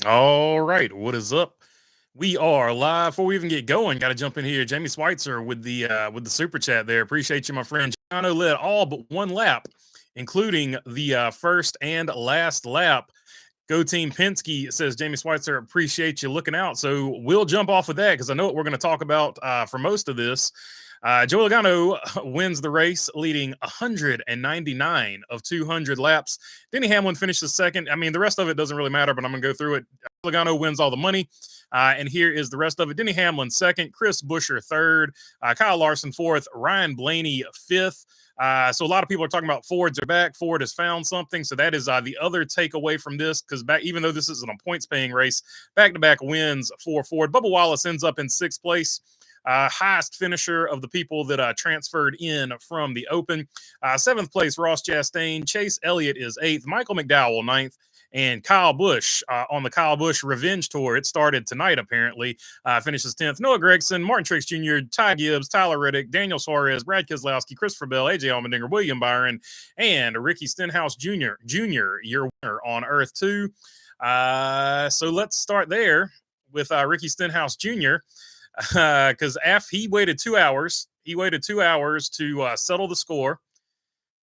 All right, what is up? We are live. Before we even get going, got to jump in here. Jamie Schweitzer with the super chat there. Appreciate you, my friend. Jono led all but one lap, including the first and last lap. Go Team Penske says Jamie Schweitzer. Appreciate you looking out. So we'll jump off with that because I know what we're going to talk about for most of this. Joey Logano wins the race, leading 199 of 200 laps. Denny Hamlin finishes second. I mean, the rest of it doesn't really matter, but I'm going to go through it. Logano wins all the money. And here is the rest of it. Denny Hamlin second, Chris Buescher third, Kyle Larson fourth, Ryan Blaney fifth. So a lot of people are talking about Fords are back. Ford has found something. So that is the other takeaway from this, because even though this isn't a points paying race, back-to-back wins for Ford. Bubba Wallace ends up in sixth place. Highest finisher of the people that transferred in from the Open. Seventh place, Ross Chastain. Chase Elliott is eighth. Michael McDowell, ninth. And Kyle Busch on the Kyle Busch Revenge Tour. It started tonight, apparently. Finishes 10th. Noah Gragson, Martin Truex Jr., Ty Gibbs, Tyler Reddick, Daniel Suarez, Brad Keselowski, Christopher Bell, AJ Allmendinger, William Byron, and Ricky Stenhouse Jr., your winner on Earth 2. So let's start there with Ricky Stenhouse Jr., because he waited 2 hours. He waited 2 hours to settle the score.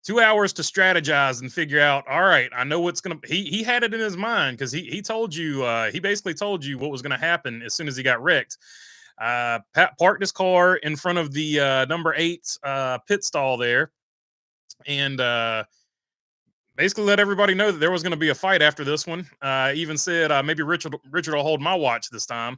2 hours to strategize and figure out, all right, I know what's going to, he had it in his mind because he told you, he basically told you what was going to happen as soon as he got wrecked. Pat parked his car in front of the number 8 pit stall there and basically let everybody know that there was going to be a fight after this one. Even said maybe Richard will hold my watch this time.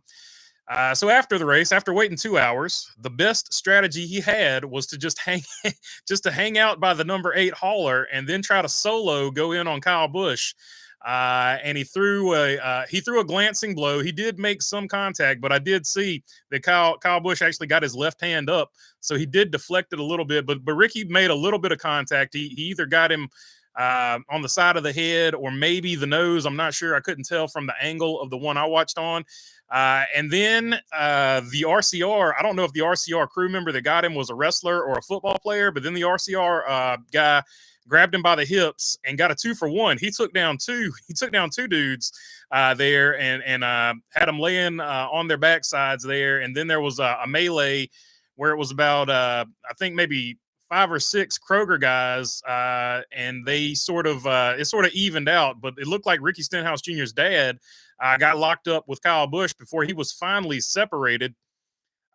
So after the race, after waiting 2 hours, the best strategy he had was to just hang out by the number 8 hauler and then try to solo go in on Kyle Busch. And he threw a glancing blow. He did make some contact, but I did see that Kyle Busch actually got his left hand up, so he did deflect it a little bit. But Ricky made a little bit of contact. He either got him on the side of the head or maybe the nose. I'm not sure. I couldn't tell from the angle of the one I watched on. And then the RCR, I don't know if the RCR crew member that got him was a wrestler or a football player, but then the RCR guy grabbed him by the hips and got a 2-for-1. He took down two dudes there and had them laying on their backsides there. And then there was a melee where it was about, I think maybe 5 or 6 Kroger guys, and they it sort of evened out. But it looked like Ricky Stenhouse Jr.'s dad got locked up with Kyle Busch before he was finally separated.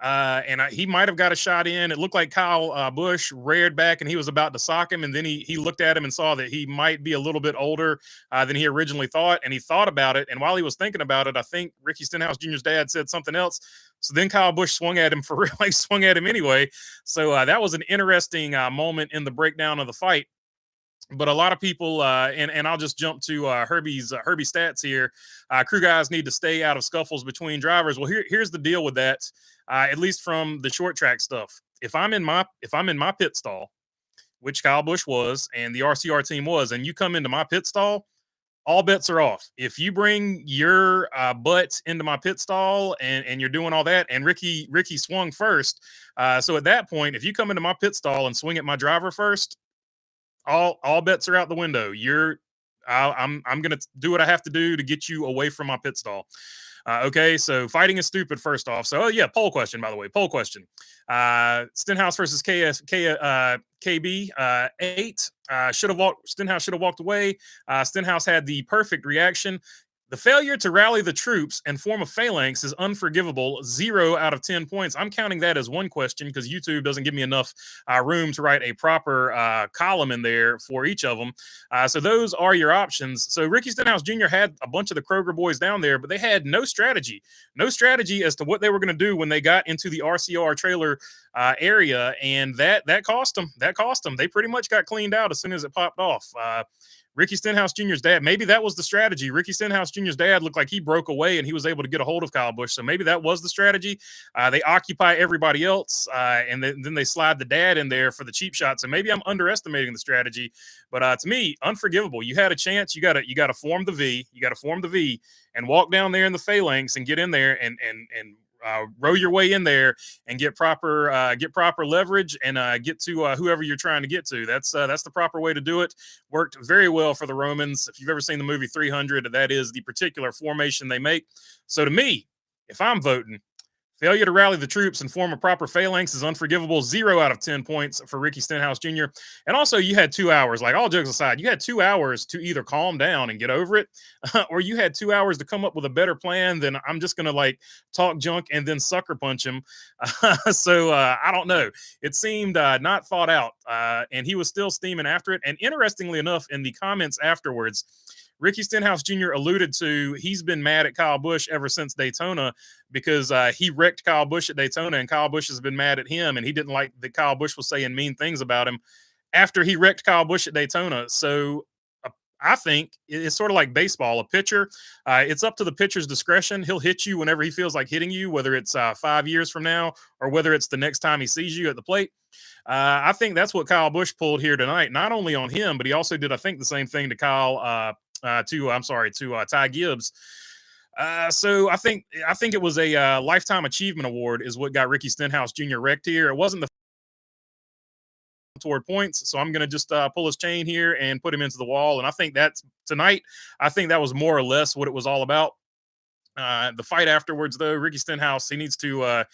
And he might have got a shot in. It looked like Kyle Busch reared back and he was about to sock him. And then he looked at him and saw that he might be a little bit older than he originally thought. And he thought about it. And while he was thinking about it, I think Ricky Stenhouse Jr.'s dad said something else. So then Kyle Busch swung at him for real. He swung at him anyway. So that was an interesting moment in the breakdown of the fight. But a lot of people, and I'll just jump to Herbie stats here. Crew guys need to stay out of scuffles between drivers. Well, here's the deal with that. At least from the short track stuff. If I'm in my pit stall, which Kyle Busch was, and the RCR team was, and you come into my pit stall, all bets are off. If you bring your butt into my pit stall and you're doing all that, and Ricky swung first, so at that point, if you come into my pit stall and swing at my driver first, all bets are out the window. I'm going to do what I have to do to get you away from my pit stall. Okay, so fighting is stupid, first off. So, poll question, by the way. Poll question. Stenhouse versus KB8. Stenhouse should have walked away. Stenhouse had the perfect reaction. The failure to rally the troops and form a phalanx is unforgivable. 0 out of 10 points. I'm counting that as one question because YouTube doesn't give me enough room to write a proper column in there for each of them. So those are your options. So Ricky Stenhouse Jr. had a bunch of the Kroger boys down there, but they had no strategy as to what they were going to do when they got into the RCR trailer area, and that cost them. They pretty much got cleaned out as soon as it popped off. Ricky Stenhouse Jr.'s dad, maybe that was the strategy. Ricky Stenhouse Jr.'s dad looked like he broke away and he was able to get a hold of Kyle Busch. So maybe that was the strategy. They occupy everybody else, and then they slide the dad in there for the cheap shot. So maybe I'm underestimating the strategy. But to me, unforgivable. You had a chance. You got to form the V. You got to form the V and walk down there in the phalanx and get in there and row your way in there and get proper leverage and get to whoever you're trying to get to. That's the proper way to do it. Worked very well for the Romans. If you've ever seen the movie 300, that is the particular formation they make. So to me, if I'm voting, failure to rally the troops and form a proper phalanx is unforgivable. 0 out of 10 points for Ricky Stenhouse Jr. And also, you had 2 hours, like all jokes aside, you had 2 hours to either calm down and get over it, or you had 2 hours to come up with a better plan than I'm just going to like talk junk and then sucker punch him. So I don't know. It seemed not thought out, and he was still steaming after it. And interestingly enough, in the comments afterwards, Ricky Stenhouse Jr. alluded to he's been mad at Kyle Busch ever since Daytona because he wrecked Kyle Busch at Daytona, and Kyle Busch has been mad at him, and he didn't like that Kyle Busch was saying mean things about him after he wrecked Kyle Busch at Daytona. So I think it's sort of like baseball. A pitcher, it's up to the pitcher's discretion. He'll hit you whenever he feels like hitting you, whether it's 5 years from now or whether it's the next time he sees you at the plate. I think that's what Kyle Busch pulled here tonight. Not only on him, but he also did, I think, the same thing to Ty Gibbs. So I think it was a lifetime achievement award is what got Ricky Stenhouse Jr. wrecked here. It wasn't the toward points, so I'm going to just pull his chain here and put him into the wall. And I think that's tonight. I think that was more or less what it was all about. The fight afterwards, though, Ricky Stenhouse, he needs to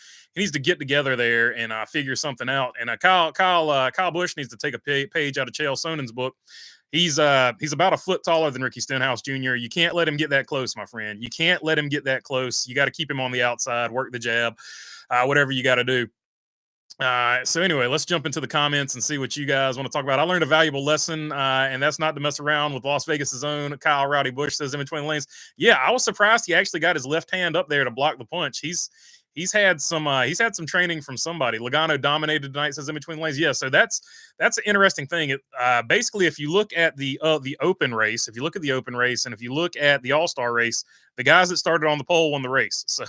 get together there and figure something out. And Kyle Busch needs to take a page out of Chael Sonnen's book. He's about a foot taller than Ricky Stenhouse Jr. You can't let him get that close, my friend. You can't let him get that close. You got to keep him on the outside, work the jab, whatever you got to do. So anyway, let's jump into the comments and see what you guys want to talk about. I learned a valuable lesson, and that's not to mess around with Las Vegas's own Kyle Rowdy Busch. Says in between lanes. Yeah, I was surprised he actually got his left hand up there to block the punch. He's had some training from somebody. Logano dominated tonight. Says in between lanes. Yeah, so that's an interesting thing. Basically, if you look at the open race, and if you look at the All-Star race, the guys that started on the pole won the race. So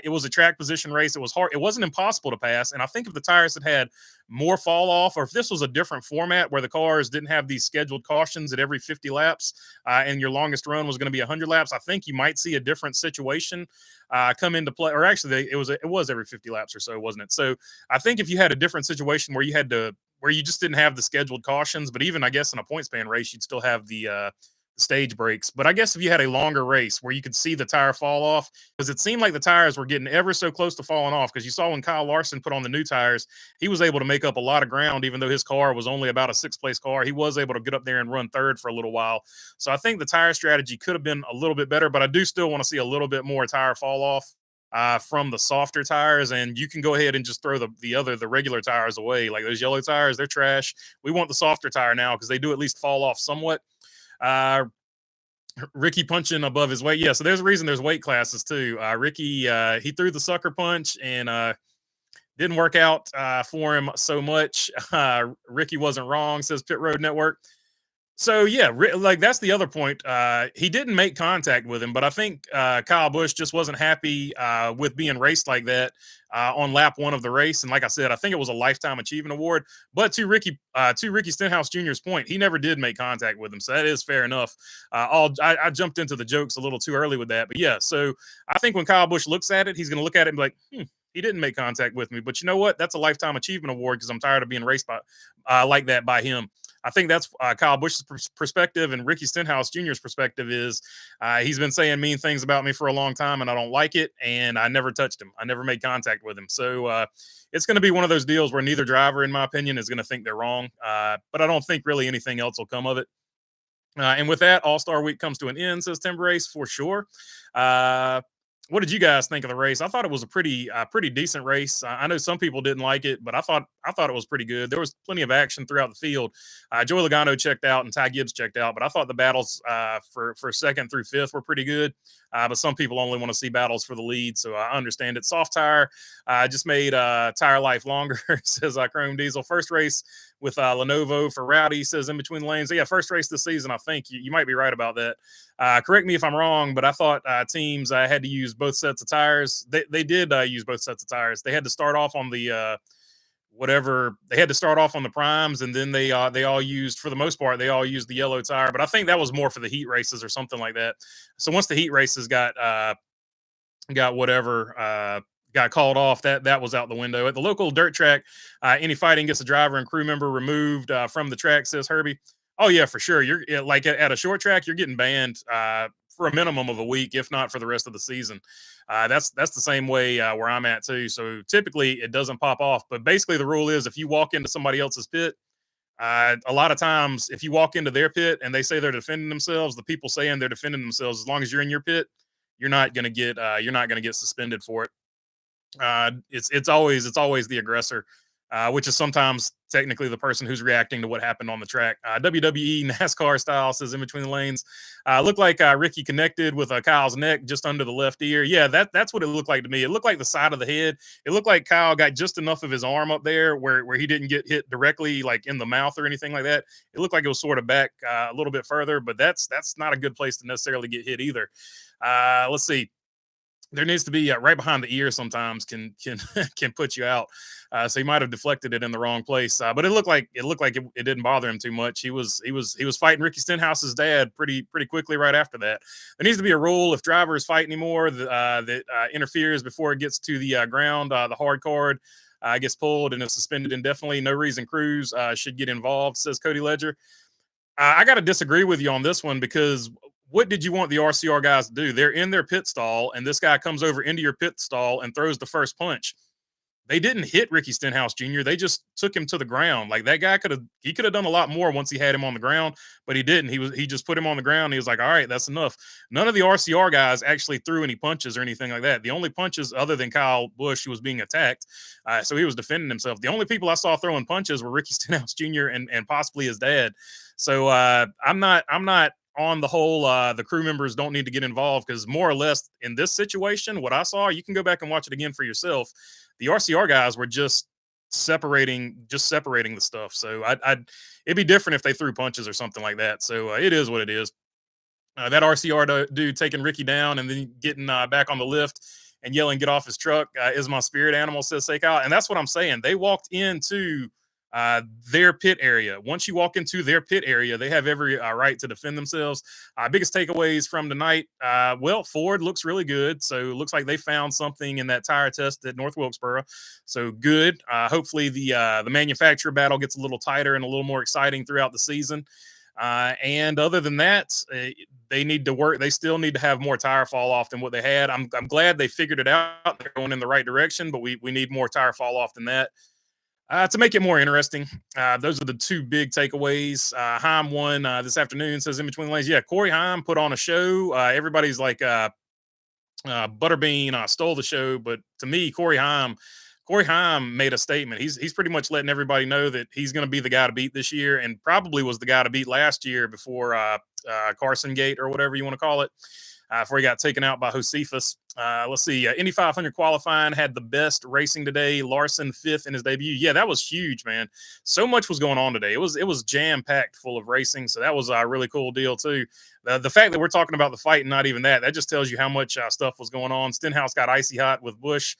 it was a track position race. It was hard. It wasn't impossible to pass. And I think if the tires had more fall off, or if this was a different format where the cars didn't have these scheduled cautions at every 50 laps, and your longest run was going to be 100 laps, I think you might see a different situation come into play. Or actually, it was every 50 laps or so, wasn't it? So I think if you had a different situation where you just didn't have the scheduled cautions, but even I guess in a point span race, you'd still have the stage breaks. But I guess if you had a longer race where you could see the tire fall off, because it seemed like the tires were getting ever so close to falling off, because you saw when Kyle Larson put on the new tires, he was able to make up a lot of ground, even though his car was only about a 6th place car. He was able to get up there and run 3rd for a little while. So I think the tire strategy could have been a little bit better, but I do still want to see a little bit more tire fall off from the softer tires, and you can go ahead and just throw the regular tires away. Like those yellow tires, they're trash. We want the softer tire now because they do at least fall off somewhat. Ricky punching above his weight. Yeah, so there's a reason there's weight classes too. Ricky, he threw the sucker punch and didn't work out for him so much. Ricky wasn't wrong, says Pit Road Network. So yeah, like that's the other point. He didn't make contact with him, but I think Kyle Busch just wasn't happy with being raced like that on lap 1 of the race. And like I said, I think it was a lifetime achievement award. But to Ricky Stenhouse Jr.'s point, he never did make contact with him, so that is fair enough. I jumped into the jokes a little too early with that, but yeah. So I think when Kyle Busch looks at it, he's going to look at it and be like, he didn't make contact with me. But you know what? That's a lifetime achievement award because I'm tired of being raced by like that by him. I think that's Kyle Busch's perspective, and Ricky Stenhouse Jr.'s perspective is he's been saying mean things about me for a long time, and I don't like it, and I never touched him. I never made contact with him. So it's going to be one of those deals where neither driver, in my opinion, is going to think they're wrong. But I don't think really anything else will come of it. And with that, All-Star Week comes to an end, says Tim Brace, for sure. What did you guys think of the race? I thought it was a pretty decent race. I know some people didn't like it, but I thought it was pretty good. There was plenty of action throughout the field. Joey Logano checked out and Ty Gibbs checked out, but I thought the battles for 2nd through 5th were pretty good. But some people only want to see battles for the lead, so I understand it. Soft tire just made tire life longer, says Chrome Diesel. First race with Lenovo for Rowdy, says in between the lanes. Yeah, first race this season, I think. You might be right about that. Correct me if I'm wrong, but I thought teams had to use both sets of tires. They did use both sets of tires. They had to start off on the they had to start off on the primes, and then they all used, for the most part, they all used the yellow tire. But I think that was more for the heat races or something like that. So once the heat races got got whatever got called off. That was out the window. At the local dirt track, any fighting gets a driver and crew member removed from the track, says Herbie. Oh yeah, for sure. You're like at a short track, you're getting banned for a minimum of a week, if not for the rest of the season. That's the same way where I'm at too. So typically it doesn't pop off, but basically the rule is if you walk into somebody else's pit, a lot of times if you walk into their pit and they say they're defending themselves, the people saying they're defending themselves, as long as you're in your pit, you're not gonna get suspended for it. It's always the aggressor, which is sometimes technically the person who's reacting to what happened on the track. WWE NASCAR style, says in between the lanes. Looked like Ricky connected with Kyle's neck just under the left ear. Yeah, that's what it looked like to me. It looked like the side of the head. It looked like Kyle got just enough of his arm up there where he didn't get hit directly like in the mouth or anything like that. It looked like it was sort of back a little bit further, but that's not a good place to necessarily get hit either. Let's see, there needs to be right behind the ear. Sometimes can can put you out. So he might have deflected it in the wrong place. But it didn't bother him too much. He was fighting Ricky Stenhouse's dad pretty quickly right after that. There needs to be a rule if drivers fight anymore that interferes before it gets to the ground. The hard card gets pulled and is suspended indefinitely. No reason crews should get involved, says Cody Ledger. I got to disagree with you on this one because what did you want the RCR guys to do? They're in their pit stall, and this guy comes over into your pit stall and throws the first punch. They didn't hit Ricky Stenhouse Jr. They just took him to the ground. Like that guy could have done a lot more once he had him on the ground, but he didn't. He just put him on the ground. He was like, all right, that's enough. None of the RCR guys actually threw any punches or anything like that. The only punches other than Kyle Busch, who was being attacked, so he was defending himself. The only people I saw throwing punches were Ricky Stenhouse Jr. and possibly his dad. So I'm not on the whole the crew members don't need to get involved, because more or less in this situation, what I saw, you can go back and watch it again for yourself. The RCR guys were just separating the stuff. So it'd be different if they threw punches or something like that. So it is what it is. That RCR dude taking Ricky down and then getting back on the lift and yelling, "Get off his truck," is my spirit animal, says Seiko. And that's what I'm saying. They walked into their pit area. Once you walk into their pit area, they have every right to defend themselves. Biggest takeaways from tonight. Well, Ford looks really good. So it looks like they found something in that tire test at North Wilkesboro. So good. Hopefully the manufacturer battle gets a little tighter and a little more exciting throughout the season. And other than that, they need to work. They still need to have more tire fall off than what they had. I'm glad they figured it out. They're going in the right direction, but we need more tire fall off than that. To make it more interesting, those are the two big takeaways. Heim won this afternoon, says in between the lanes. Yeah, Corey Heim put on a show. Everybody's like Butterbean stole the show, but to me, Corey Heim made a statement. He's pretty much letting everybody know that he's going to be the guy to beat this year, and probably was the guy to beat last year before Carson Gate or whatever you want to call it. Before he got taken out by Josephus. Let's see. Indy 500 qualifying had the best racing today. Larson fifth in his debut. Yeah, that was huge, man. So much was going on today. It was jam packed full of racing. So that was a really cool deal too. The fact that we're talking about the fight and not even that just tells you how much stuff was going on. Stenhouse got icy hot with Busch.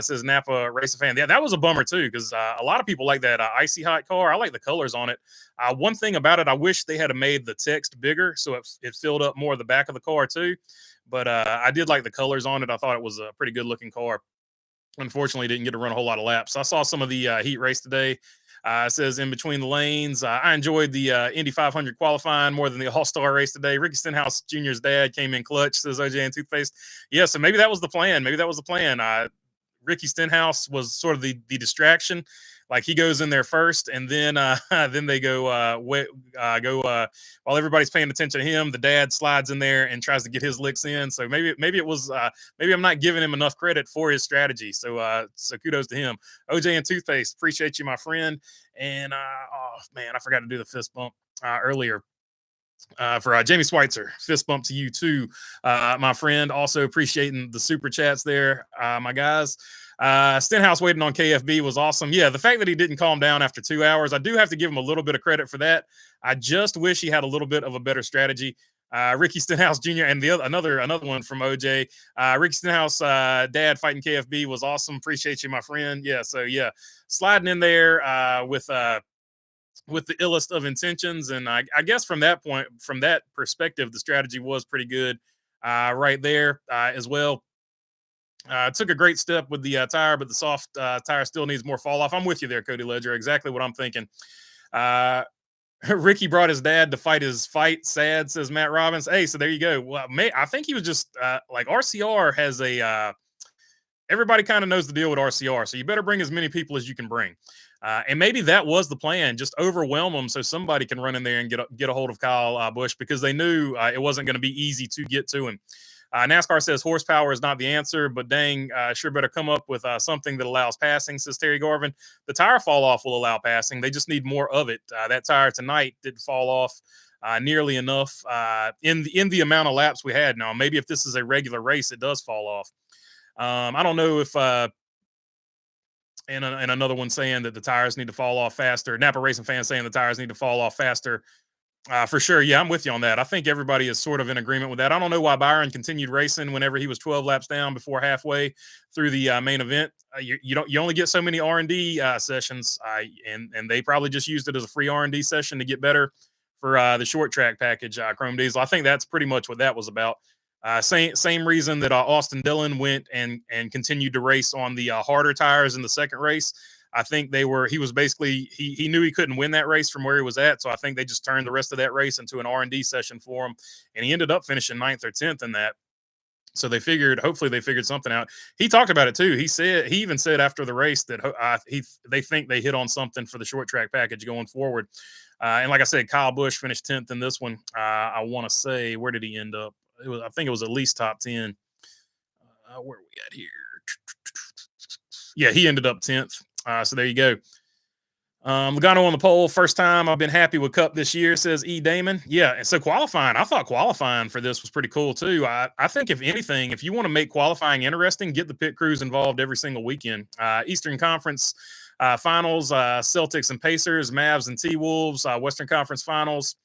Says Napa Racer fan. Yeah, that was a bummer too, because a lot of people like that icy hot car. I like the colors on it. One thing about it, I wish they had made the text bigger so it filled up more of the back of the car too. But I did like the colors on it. I thought it was a pretty good looking car. Unfortunately, didn't get to run a whole lot of laps. I saw some of the heat race today. It says in between the lanes. I enjoyed the Indy 500 qualifying more than the All-Star race today. Ricky Stenhouse Jr.'s dad came in clutch, says OJ and Toothpaste. Yeah, so maybe that was the plan. Ricky Stenhouse was sort of the distraction. Like he goes in there first, and then then they go while everybody's paying attention to him. The dad slides in there and tries to get his licks in. So maybe it was maybe I'm not giving him enough credit for his strategy. So kudos to him. OJ and Toothpaste, appreciate you, my friend. And oh man, I forgot to do the fist bump earlier. For Jamie Schweitzer, fist bump to you too, my friend. Also appreciating the super chats there, my guys. Stenhouse waiting on KFB was awesome. Yeah, the fact that he didn't calm down after 2 hours, I do have to give him a little bit of credit for that. I just wish he had a little bit of a better strategy. Ricky Stenhouse Jr. and another one from OJ. Ricky Stenhouse dad fighting KFB was awesome. Appreciate you, my friend. Yeah, so yeah, sliding in there with the illest of intentions. And I guess from that perspective, the strategy was pretty good right there as well. Took a great step with the tire, but the soft tire still needs more fall off. I'm with you there, Cody Ledger. Exactly what I'm thinking. Uh, Ricky brought his dad to fight his fight. Sad, says Matt Robbins. Hey, so there you go. Well, I think he was just like RCR has a. Everybody kind of knows the deal with RCR, so you better bring as many people as you can bring. And maybe that was the plan, just overwhelm them so somebody can run in there and get a hold of Kyle Busch, because they knew it wasn't going to be easy to get to him. NASCAR says horsepower is not the answer, but dang, sure better come up with something that allows passing, says Terry Garvin. The tire fall off will allow passing. They just need more of it. That tire tonight didn't fall off nearly enough in the amount of laps we had. Now, maybe if this is a regular race, it does fall off. I don't know if and another one saying that the tires need to fall off faster. Napa Racing fans saying the tires need to fall off faster. For sure. Yeah, I'm with you on that. I think everybody is sort of in agreement with that. I don't know why Byron continued racing whenever he was 12 laps down before halfway through the main event. You only get so many R&D sessions, and they probably just used it as a free R&D session to get better for the short track package, Chrome Diesel. I think that's pretty much what that was about. Same reason that Austin Dillon went and continued to race on the harder tires in the second race. I think he was basically, he knew he couldn't win that race from where he was at. So I think they just turned the rest of that race into an R&D session for him. And he ended up finishing 9th or 10th in that. So hopefully they figured something out. He talked about it too. He even said after the race that they think they hit on something for the short track package going forward. And like I said, Kyle Busch finished 10th in this one. I want to say, where did he end up? I think it was at least top 10. Where are we at here? Yeah, he ended up 10th. So there you go. Logano on the pole. First time I've been happy with Cup this year, says E. Damon. Yeah, and so qualifying, I thought qualifying for this was pretty cool too. I think if anything, if you want to make qualifying interesting, get the pit crews involved every single weekend. Eastern Conference finals, Celtics and Pacers, Mavs and T-Wolves, Western Conference finals.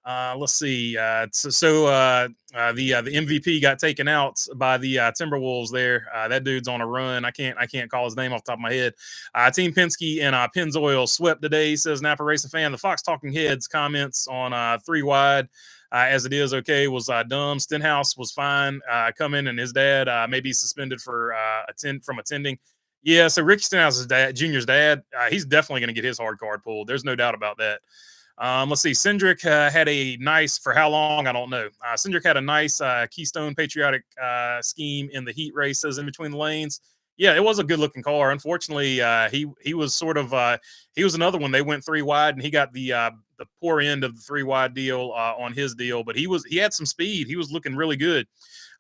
Let's see. The MVP got taken out by the Timberwolves there. That dude's on a run. I can't call his name off the top of my head. Team Penske and Pennzoil swept today, says Napa Racing fan. The Fox Talking Heads comments on 3 wide. As it is, okay, was dumb. Stenhouse was fine coming, and his dad may be suspended for from attending. Yeah, so Ricky Stenhouse's dad, Junior's dad, he's definitely going to get his hard card pulled. There's no doubt about that. Let's see. Cindric had a nice, for how long, I don't know. Cindric had a nice Keystone Patriotic scheme in the heat race, says in between the lanes. Yeah, it was a good looking car. Unfortunately, he was sort of he was another one. They went 3 wide, and he got the poor end of the 3 wide deal on his deal. But he had some speed. He was looking really good.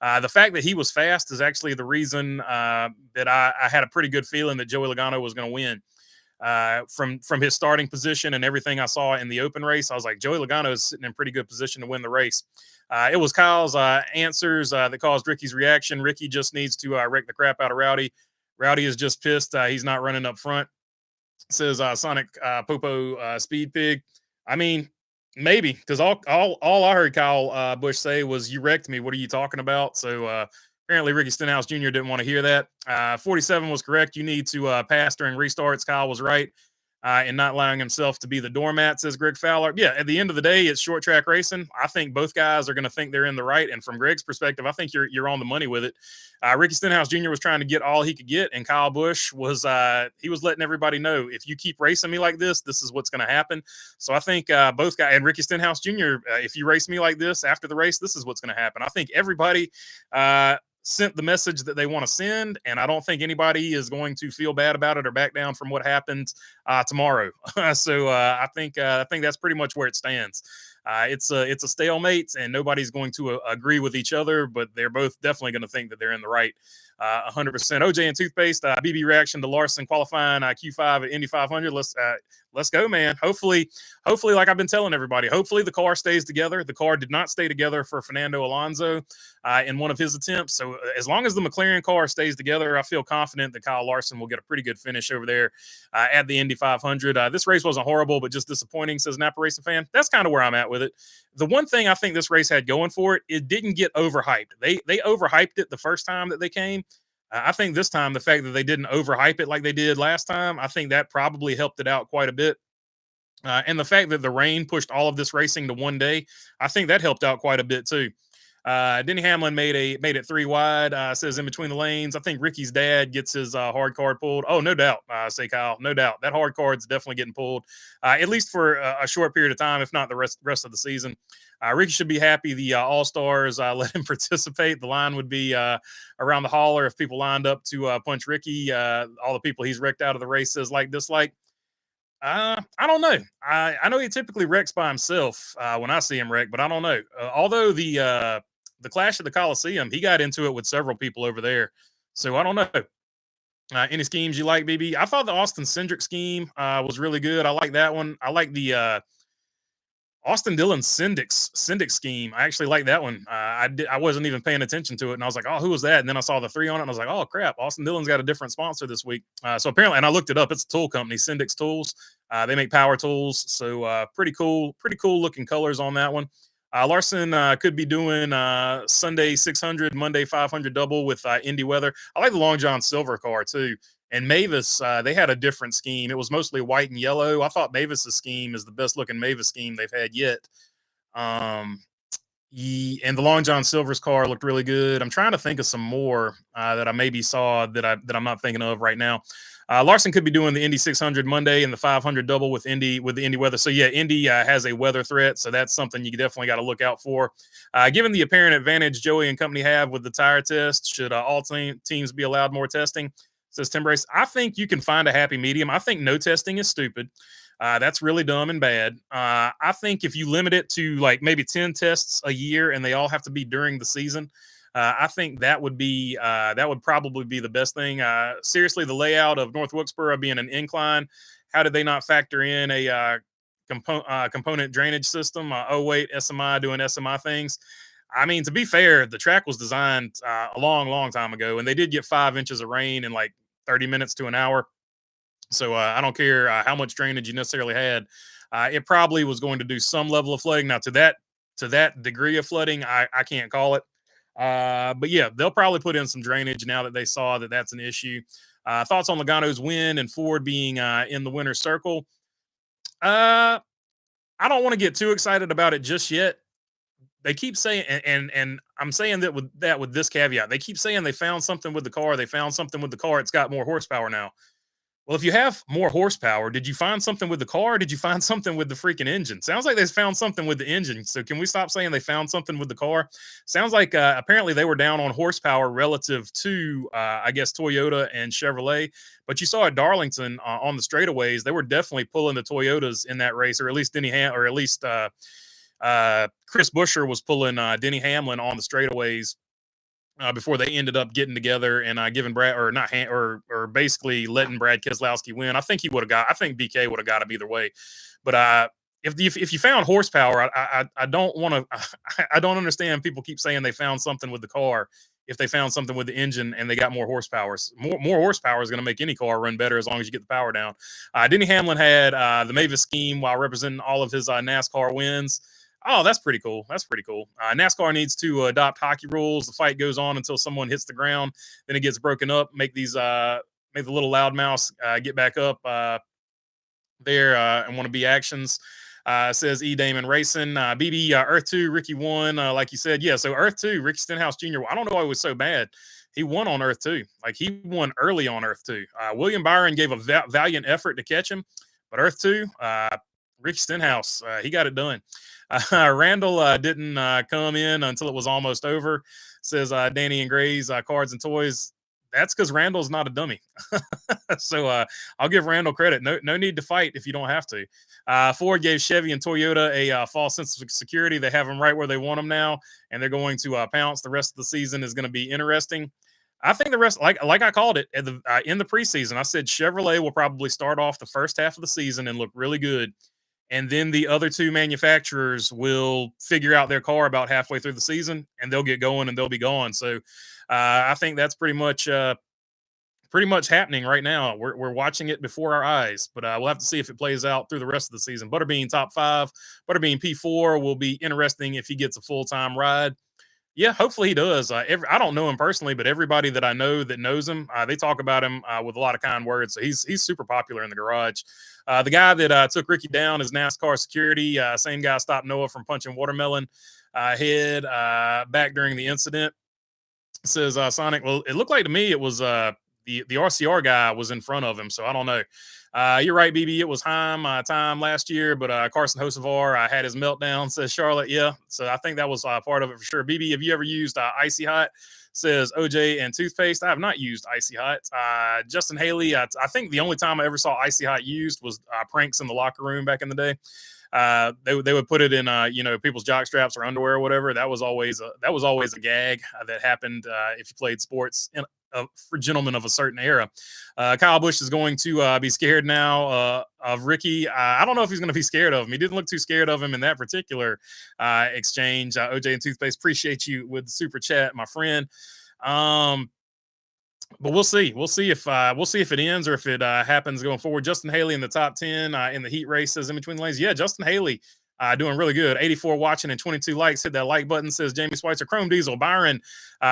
The fact that he was fast is actually the reason that I had a pretty good feeling that Joey Logano was going to win. From his starting position and everything I saw in the open race, I was like, Joey Logano is sitting in pretty good position to win the race. It was Kyle's answers that caused Ricky's reaction. Ricky just needs to wreck the crap out of Rowdy. Rowdy is just pissed. He's not running up front, says Sonic Popo Speed Pig. I mean, maybe, because all I heard Kyle Busch say was, "You wrecked me. What are you talking about?" So apparently Ricky Stenhouse Jr. didn't want to hear that. 47 was correct. You need to pass during restarts. Kyle was right. And not allowing himself to be the doormat, says Greg Fowler. Yeah, at the end of the day, it's short track racing. I think both guys are going to think they're in the right. And from Greg's perspective, I think you're on the money with it. Ricky Stenhouse Jr. was trying to get all he could get, and Kyle Busch was letting everybody know, if you keep racing me like this is what's going to happen. So I think both guys, and Ricky Stenhouse Jr., if you race me like this after the race, this is what's going to happen. I think everybody sent the message that they want to send, and I don't think anybody is going to feel bad about it or back down from what happens tomorrow. So I think that's pretty much where it stands. It's a stalemate, and nobody's going to agree with each other, but they're both definitely going to think that they're in the right. 100%. OJ and Toothpaste, BB reaction to Larson qualifying Q5 at Indy 500. Let's go, man. Hopefully, like I've been telling everybody, hopefully the car stays together. The car did not stay together for Fernando Alonso in one of his attempts. So as long as the McLaren car stays together, I feel confident that Kyle Larson will get a pretty good finish over there at the Indy 500. This race wasn't horrible, but just disappointing, says Napa Racing fan. That's kind of where I'm at with it. The one thing I think this race had going for it, it didn't get overhyped. They overhyped it the first time that they came. I think this time, the fact that they didn't overhype it like they did last time, I think that probably helped it out quite a bit. And the fact that the rain pushed all of this racing to one day, I think that helped out quite a bit too. Denny Hamlin made it 3 wide. Says in between the lanes. I think Ricky's dad gets his hard card pulled. Oh, no doubt. Say Kyle, no doubt that hard card's definitely getting pulled, at least for a short period of time, if not the rest of the season. Ricky should be happy the All Stars let him participate. The line would be around the hauler if people lined up to punch Ricky. All the people he's wrecked out of the races like dislike. I don't know. I know he typically wrecks by himself when I see him wreck, but I don't know. Although the Clash at the Coliseum, he got into it with several people over there, so I don't know. Any schemes you like, BB? I thought the Austin Cindric scheme was really good. I like that one. I like the Austin Dillon Syndic scheme. I actually like that one. I wasn't even paying attention to it, and I was like, "Oh, who was that?" And then I saw the 3 on it, and I was like, "Oh crap, Austin Dillon's got a different sponsor this week." So apparently, and I looked it up. It's a tool company, Syndic's Tools. They make power tools, so pretty cool looking colors on that one. Larson could be doing Sunday 600, Monday 500 double with Indy weather. I like the Long John Silver car too. And Mavis, they had a different scheme. It was mostly white and yellow. I thought Mavis's scheme is the best looking Mavis scheme they've had yet. And the Long John Silver's car looked really good. I'm trying to think of some more that I maybe saw that I'm not thinking of right now. Larson could be doing the Indy 600 Monday and the 500 double with the Indy weather. So yeah, Indy has a weather threat, so that's something you definitely got to look out for. Given the apparent advantage Joey and company have with the tire test, should all teams be allowed more testing? Says Tim Brace. I think you can find a happy medium. I think no testing is stupid. That's really dumb and bad. I think if you limit it to like maybe 10 tests a year and they all have to be during the season, I think that would probably be the best thing. Seriously, the layout of North Wilkesboro being an incline, how did they not factor in a component drainage system? Oh wait, SMI doing SMI things. I mean, to be fair, the track was designed a long time ago, and they did get 5 inches of rain in like 30 minutes to an hour. So I don't care how much drainage you necessarily had. It probably was going to do some level of flooding. Now, to that degree of flooding, I can't call it. But yeah, they'll probably put in some drainage now that they saw that that's an issue. Thoughts on Logano's win and Ford being in the winner's circle? I don't want to get too excited about it just yet. They keep saying, and I'm saying that with this caveat, they keep saying they found something with the car. They found something with the car. It's got more horsepower now. Well, if you have more horsepower, did you find something with the car? Or did you find something with the freaking engine? Sounds like they found something with the engine. So can we stop saying they found something with the car? Sounds like apparently they were down on horsepower relative to, I guess, Toyota and Chevrolet. But you saw at Darlington on the straightaways, they were definitely pulling the Toyotas in that race, or at least Chris Buescher was pulling Denny Hamlin on the straightaways before they ended up getting together and giving Brad or basically letting Brad Keselowski win. I think BK would have got him either way. But if you found horsepower, I don't want to. I don't understand. People keep saying they found something with the car. If they found something with the engine and they got more horsepower, more horsepower is going to make any car run better as long as you get the power down. Denny Hamlin had the Mavis scheme while representing all of his NASCAR wins. Oh, that's pretty cool. NASCAR needs to adopt hockey rules. The fight goes on until someone hits the ground. Then it gets broken up. Make the little loudmouths get back up there and want to be actions. Says E. Damon Racing. BB Earth 2, Ricky won. Like you said, yeah. So Earth 2, Ricky Stenhouse Jr. I don't know why it was so bad. He won on Earth 2. Like he won early on Earth 2. William Byron gave a valiant effort to catch him, but Earth 2, Ricky Stenhouse, he got it done. Randall didn't come in until it was almost over. Says Danny and Gray's cards and toys. That's because Randall's not a dummy. So I'll give Randall credit. No need to fight if you don't have to. Ford gave Chevy and Toyota a false sense of security. They have them right where they want them now, and they're going to pounce. The rest of the season is going to be interesting. I think the rest, like I called it in the preseason, I said Chevrolet will probably start off the first half of the season and look really good. And then the other two manufacturers will figure out their car about halfway through the season, and they'll get going and they'll be gone. So I think that's pretty much happening right now. We're watching it before our eyes, but we'll have to see if it plays out through the rest of the season. Butterbean top 5, Butterbean P4 will be interesting if he gets a full-time ride. Yeah, hopefully he does. I don't know him personally, but everybody that I know that knows him, they talk about him with a lot of kind words. So he's super popular in the garage. The guy that took Ricky down is NASCAR security. Same guy stopped Noah from punching watermelon. head back during the incident. Says Sonic. Well, it looked like to me it was the RCR guy was in front of him, so I don't know. You're right, BB. It was Heim time last year, but Carson Hocevar had his meltdown. Says Charlotte. Yeah, so I think that was part of it for sure. BB, have you ever used Icy Hot? Says OJ and toothpaste. I have not used Icy Hot. Justin Haley. I think the only time I ever saw Icy Hot used was pranks in the locker room back in the day. They would put it in people's jock straps or underwear or whatever. That was always a gag that happened if you played sports for gentlemen of a certain era. Kyle Busch is going to be scared now of Ricky. I don't know if he's going to be scared of him. He didn't look too scared of him in that particular exchange. OJ and Toothpaste, appreciate you with the super chat, my friend. But we'll see. We'll see if it ends or if it happens going forward. Justin Haley in the top 10 in the heat races in between the lanes. Yeah, Justin Haley doing really good. 84 watching and 22 likes. Hit that like button, says Jamie Schweitzer. Chrome Diesel. Byron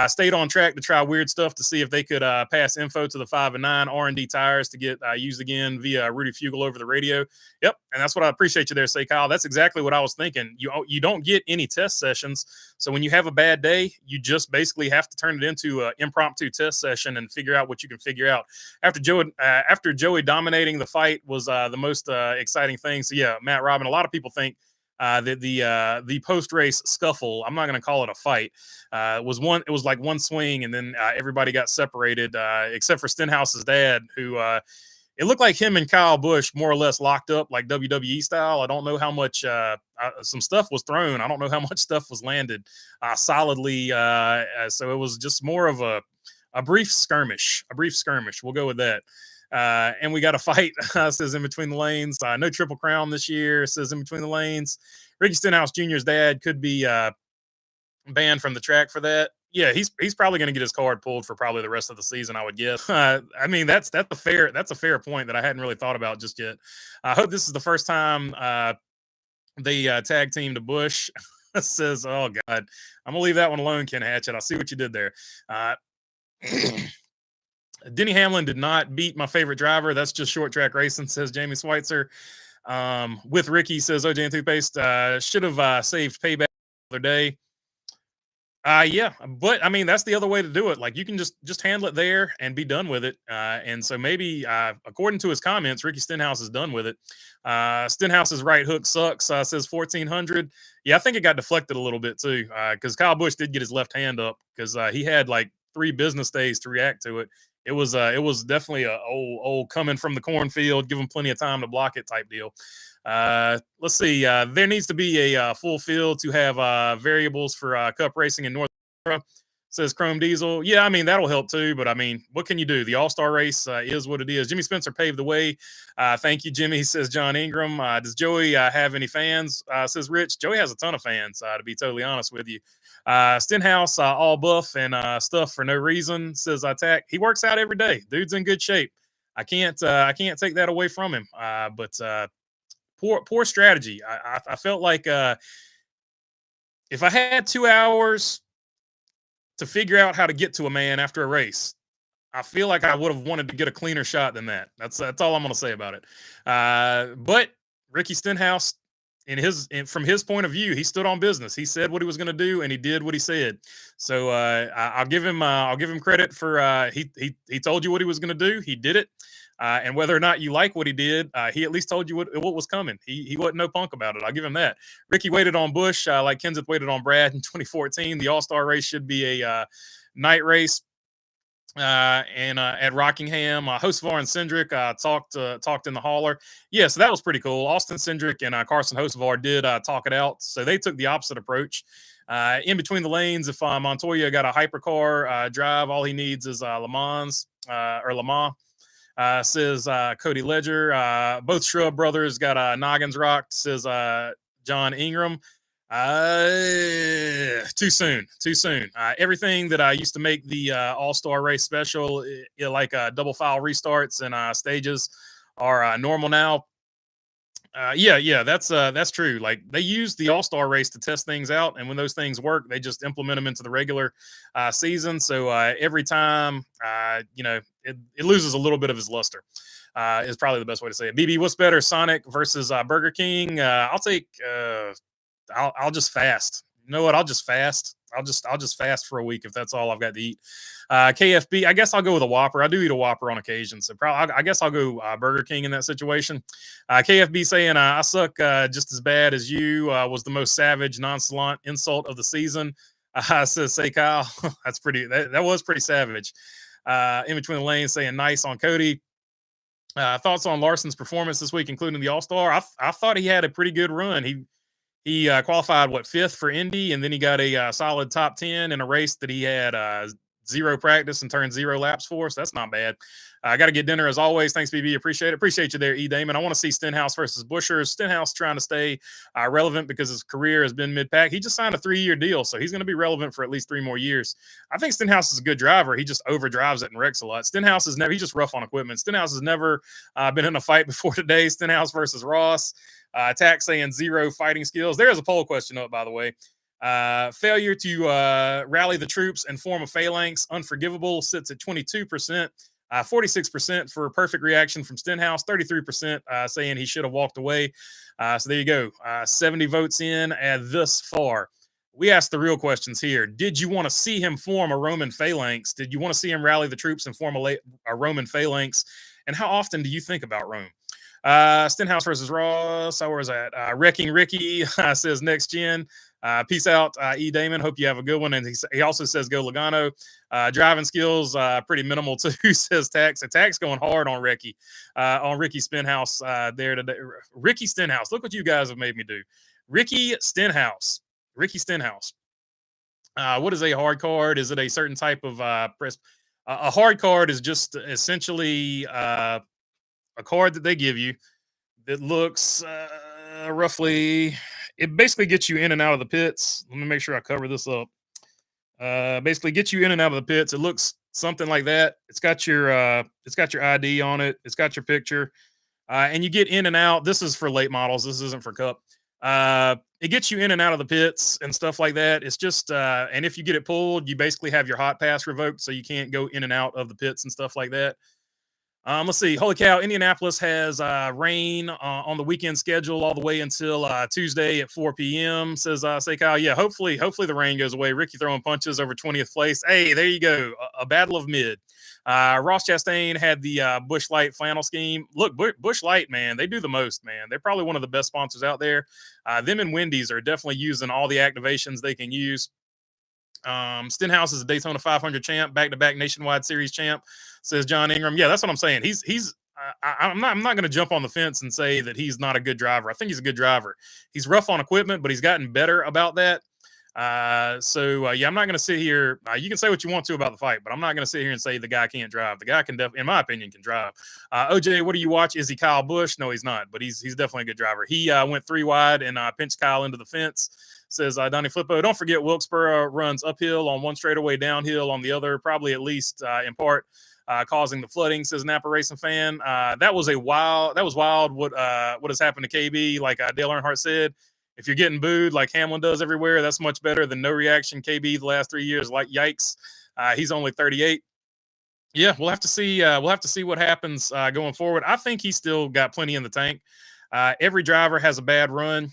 stayed on track to try weird stuff to see if they could pass info to the 5 and 9 R&D tires to get used again via Rudy Fugel over the radio. Yep, and that's what I appreciate you there, say Kyle. That's exactly what I was thinking. You don't get any test sessions, so when you have a bad day, you just basically have to turn it into an impromptu test session and figure out what you can figure out. After Joey dominating the fight was the most exciting thing. So yeah, Matt Robin. A lot of people think that the post race scuffle, I'm not going to call it a fight, it was like one swing and then everybody got separated except for Stenhouse's dad, who it looked like him and Kyle Busch more or less locked up like WWE style. I don't know how much some stuff was thrown. I don't know how much stuff was landed solidly. So it was just more of a brief skirmish. We'll go with that. And we got a fight, says in between the lanes. No Triple Crown this year, says in between the lanes. Ricky Stenhouse Jr.'s dad could be banned from the track for that. Yeah, he's probably going to get his card pulled for probably the rest of the season, I would guess. I mean, that's a fair point that I hadn't really thought about just yet. I hope this is the first time they tag team to Bush. Says, oh God, I'm gonna leave that one alone, Ken Hatchett. I see what you did there. Denny Hamlin did not beat my favorite driver. That's just short track racing, says Jamie Schweitzer. With Ricky, says OJ and Toothpaste, should have saved payback the other day. Yeah, but I mean, that's the other way to do it. Like, you can just handle it there and be done with it. And so maybe, according to his comments, Ricky Stenhouse is done with it. Stenhouse's right hook sucks, says 1400. Yeah, I think it got deflected a little bit too, because Kyle Busch did get his left hand up because he had like 3 business days to react to it. It was definitely a old coming from the cornfield, give him plenty of time to block it type deal. Let's see. There needs to be a full field to have variables for Cup racing in North America, says Chrome Diesel. Yeah, I mean, that'll help too, but I mean, what can you do? The All-Star race is what it is. Jimmy Spencer paved the way. Thank you, Jimmy, says John Ingram. Does Joey have any fans? Says Rich. Joey has a ton of fans, to be totally honest with you. Stenhouse, all buff and stuff for no reason, says Attack. He works out every day. Dude's in good shape. I can't take that away from him. But poor strategy. I felt like if I had 2 hours to figure out how to get to a man after a race, I feel like I would have wanted to get a cleaner shot than that. That's all I'm going to say about it. But Ricky Stenhouse, from his point of view, he stood on business. He said what he was going to do, and he did what he said. So I'll give him credit for he told you what he was going to do. He did it. And whether or not you like what he did, he at least told you what was coming. He wasn't no punk about it. I'll give him that. Ricky waited on Bush like Kenseth waited on Brad in 2014. The All-Star race should be a night race. And at Rockingham, Hocevar and Cindric talked in the hauler. Yeah, so that was pretty cool. Austin Cindric and Carson Hocevar did talk it out. So they took the opposite approach. In between the lanes, if Montoya got a hypercar drive, all he needs is Le Mans. Says Cody Ledger. Both Shrub brothers got noggins rocked, says John Ingram. Too soon. Everything that I used to make the All-Star race special, like double file restarts and stages, are normal now. Yeah, that's true. Like, they use the All-Star race to test things out, and when those things work, they just implement them into the regular season. So every time, it loses a little bit of its luster. Is probably the best way to say it. BB, what's better, Sonic versus Burger King? I'll take. I'll just fast. You know what? I'll just fast. I'll just fast for a week if that's all I've got to eat. KFB, I guess I'll go with a Whopper. I do eat a Whopper on occasion, so probably I guess I'll go Burger King in that situation. KFB saying I suck just as bad as you. Was the most savage, nonchalant insult of the season. Says say Kyle. That's pretty. That was pretty savage. In between the lanes saying nice on Cody. Thoughts on Larson's performance this week, including the All Star. I thought he had a pretty good run. He qualified fifth for Indy, and then he got a solid top 10 in a race that he had zero practice and turned 0 laps for. So that's not bad. I got to get dinner as always. Thanks, BB. Appreciate it. Appreciate you there, E. Damon. I want to see Stenhouse versus Buescher. Stenhouse trying to stay relevant because his career has been mid-pack. He just signed a 3-year deal, so he's going to be relevant for at least 3 more years. I think Stenhouse is a good driver. He just overdrives it and wrecks a lot. Stenhouse is never. He's just rough on equipment. Stenhouse has never been in a fight before today. Stenhouse versus Ross. Attack saying 0 fighting skills. There is a poll question up, by the way. Failure to rally the troops and form a phalanx, unforgivable, sits at 22%. 46% for perfect reaction from Stenhouse, 33% saying he should have walked away. So there you go. 70 votes in thus far. We asked the real questions here. Did you want to see him form a Roman phalanx? Did you want to see him rally the troops and form a Roman phalanx? And how often do you think about Rome? Stenhouse versus Ross. Where was that? Wrecking Ricky says next gen. Peace out, E. Damon. Hope you have a good one. And he also says go Logano. Driving skills, pretty minimal too, says Tax. Attack's going hard on Ricky Stenhouse there today. Ricky Stenhouse. Look what you guys have made me do. Ricky Stenhouse. What is a hard card? Is it a certain type of press? A hard card is just essentially a card that they give you that looks roughly. It basically gets you in and out of the pits. Let me make sure I cover this up. Basically gets you in and out of the pits. It looks something like that. It's got your ID on it. It's got your picture, and you get in and out. This is for late models. This isn't for Cup. It gets you in and out of the pits and stuff like that. It's just, and if you get it pulled, you basically have your hot pass revoked, so you can't go in and out of the pits and stuff like that. Let's see. Holy cow! Indianapolis has rain on the weekend schedule all the way until Tuesday at 4 p.m. Says say Kyle. Yeah, hopefully the rain goes away. Ricky throwing punches over 20th place. Hey, there you go. A battle of mid. Ross Chastain had the Busch Light flannel scheme. Look, Busch Light, man, they do the most, man. They're probably one of the best sponsors out there. Them and Wendy's are definitely using all the activations they can use. Stenhouse is a Daytona 500 champ, back-to-back Nationwide Series champ, says John Ingram. Yeah, that's what I'm saying. I'm not going to jump on the fence and say that he's not a good driver. I think he's a good driver. He's rough on equipment, but he's gotten better about that. Yeah, I'm not going to sit here. You can say what you want to about the fight, but I'm not going to sit here and say the guy can't drive. The guy can in my opinion, can drive. OJ, what do you watch? Is he Kyle Busch? No, he's not, but he's definitely a good driver. He went 3 wide and pinched Kyle into the fence. Says Donnie Flippo. Don't forget Wilkesboro runs uphill on one straightaway, downhill on the other, probably at least in part causing the flooding, says Napa Racing fan. That was wild what has happened to KB. Like Dale Earnhardt said, if you're getting booed like Hamlin does everywhere, that's much better than no reaction. KB the last 3 years, like yikes. He's only 38. Yeah, we'll have to see. We'll have to see what happens going forward. I think he's still got plenty in the tank. Every driver has a bad run.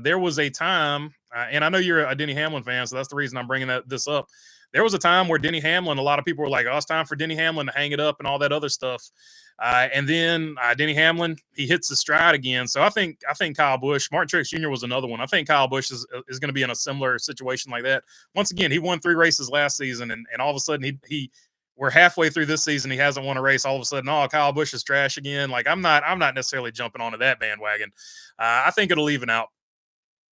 There was a time, and I know you're a Denny Hamlin fan, so that's the reason I'm bringing this up. There was a time where Denny Hamlin, a lot of people were like, oh, it's time for Denny Hamlin to hang it up and all that other stuff. And then Denny Hamlin, he hits his stride again. So I think Kyle Busch, Martin Truex Jr. was another one. I think Kyle Busch is going to be in a similar situation like that. Once again, he won 3 races last season, and all of a sudden we're halfway through this season. He hasn't won a race. All of a sudden, oh, Kyle Busch is trash again. Like I'm not necessarily jumping onto that bandwagon. I think it'll even out.